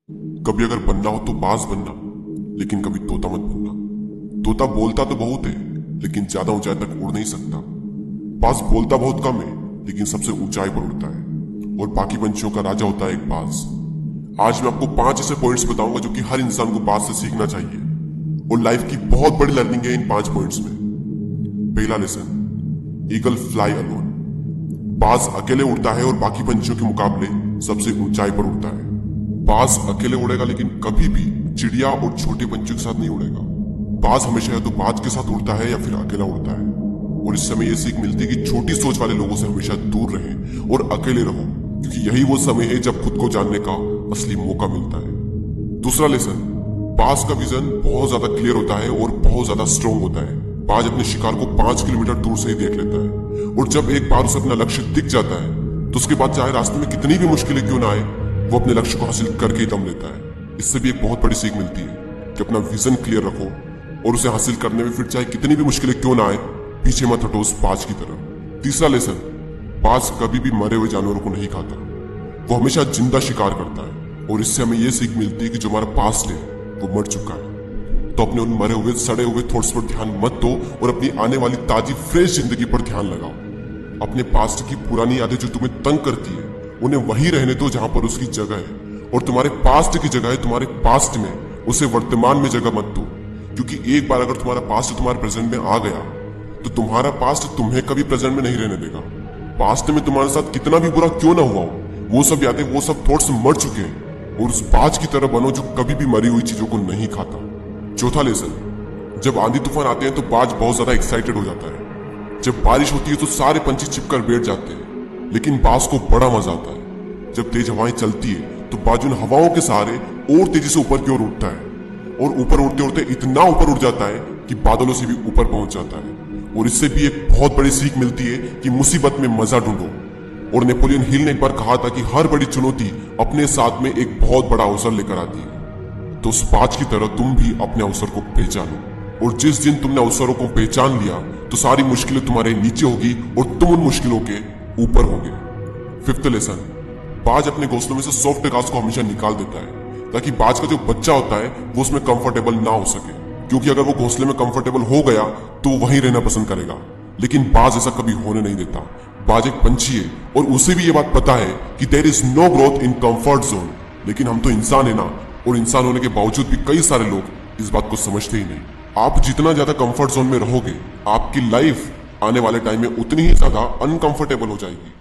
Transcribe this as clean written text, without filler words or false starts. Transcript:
कभी अगर बनना हो तो बाज बनना, लेकिन कभी तोता मत बनना। तोता बोलता तो बहुत है, लेकिन ज्यादा ऊंचाई तक उड़ नहीं सकता। बाज बोलता बहुत कम है, लेकिन सबसे ऊंचाई पर उड़ता है और बाकी पंछियों का राजा होता है एक बाज। आज मैं आपको 5 ऐसे पॉइंट्स बताऊंगा जो कि हर इंसान को बाज से सीखना चाहिए और लाइफ की बहुत बड़ी लर्निंग है इन 5 पॉइंट्स में। पहला लेसन, ईगल फ्लाई अलोन। बाज अकेले उड़ता है और बाकी पंछियों के मुकाबले सबसे ऊंचाई पर उड़ता है। बाज अकेले उड़ेगा, लेकिन कभी भी चिड़िया और छोटे पंछियों के साथ नहीं उड़ेगा। बाज हमेशा या तो बाज के साथ उड़ता है या फिर अकेला उड़ता है। और इससे हमें यह सीख मिलती है कि छोटी सोच वाले लोगों से हमेशा दूर रहें और अकेले रहो, क्योंकि यही वो समय है जब खुद को जानने का असली मौका मिलता है। दूसरा लेसन, बाज का विजन बहुत ज्यादा क्लियर होता है और बहुत ज्यादा स्ट्रॉन्ग होता है। बाज अपने शिकार को 5 किलोमीटर दूर से ही देख लेता है और जब एक बार उसे अपना लक्ष्य दिख जाता है तो उसके बाद चाहे रास्ते में कितनी भी मुश्किलें क्यों ना आए, वो अपने लक्ष्य को हासिल करके ही दम लेता है। इससे भी एक बहुत बड़ी सीख मिलती है कि अपना विजन क्लियर रखो और उसे हासिल करने में फिर चाहे कितनी भी मुश्किलें क्यों ना आए, पीछे मत हटो उस बाज की तरह। तीसरा लेसन, बाज कभी भी मरे हुए जानवरों को नहीं खाता, वो हमेशा जिंदा शिकार करता है। और इससे हमें यह सीख मिलती है कि जो हमारा पास्ट है वो मर चुका है, तो अपने उन मरे हुए सड़े हुए थॉट्स पर ध्यान मत दो और अपनी आने वाली ताजी फ्रेश जिंदगी पर ध्यान लगाओ। अपने पास्ट की पुरानी यादें जो तुम्हें तंग करती है उन्हें वही रहने दो जहां पर उसकी जगह है, और तुम्हारे पास्ट की जगह है तुम्हारे पास्ट में, उसे वर्तमान में जगह मत दो। क्योंकि एक बार अगर तुम्हारा पास्ट तुम्हारे प्रेजेंट में आ गया तो तुम्हारा पास्ट तुम्हें कभी प्रेजेंट में नहीं रहने देगा। पास्ट में तुम्हारे साथ कितना भी बुरा क्यों ना हुआ हो, वो सब यादें, वो सब थॉट्स मर चुके हैं, और उस बाज की तरह बनो जो कभी भी मरी हुई चीजों को नहीं खाता। चौथा लेसन, जब आंधी तूफान आते हैं तो बाज बहुत ज्यादा एक्साइटेड हो जाता है। जब बारिश होती है तो सारे पंछी छिपकर बैठ जाते हैं, लेकिन बाज को बड़ा मजा आता है। जब तेज हवाएं चलती है तो बाज उन हवाओं के सहारे और तेजी से ऊपर की ओर उठता है, और ऊपर उड़ते उड़ते इतना ऊपर उड़ जाता है कि बादलों से भी ऊपर पहुंच जाता है। और इससे भी एक बहुत बड़ी सीख मिलती है कि मुसीबत में मजा ढूंढो। और नेपोलियन हिल ने एक बार कहा था कि हर बड़ी चुनौती अपने साथ में एक बहुत बड़ा अवसर लेकर आती है। तो उस बाज की तरह तुम भी अपने अवसर को पहचानो, और जिस दिन तुमने अवसरों को पहचान लिया तो सारी मुश्किलें तुम्हारे नीचे होगी और तुम उन मुश्किलों के ऊपर होगे। फिफ्थ लेसन, बाज अपने घोंसलों में से सॉफ्ट घास को हमेशा निकाल देता है ताकि बाज का जो बच्चा होता है वो उसमें कंफर्टेबल ना हो सके, क्योंकि अगर वो घोंसले में कंफर्टेबल हो गया तो वो वहीं रहना पसंद करेगा। लेकिन बाज ऐसा कभी होने नहीं देता। बाज एक पंछी है और उसे भी ये बात पता है कि there is no growth in comfort zone. लेकिन हम तो इंसान है ना, और इंसान होने के बावजूद भी कई सारे लोग इस बात को समझते ही नहीं। आप जितना ज्यादा कंफर्ट जोन में रहोगे, आपकी लाइफ आने वाले टाइम में उतनी ही ज्यादा अनकंफर्टेबल हो जाएगी।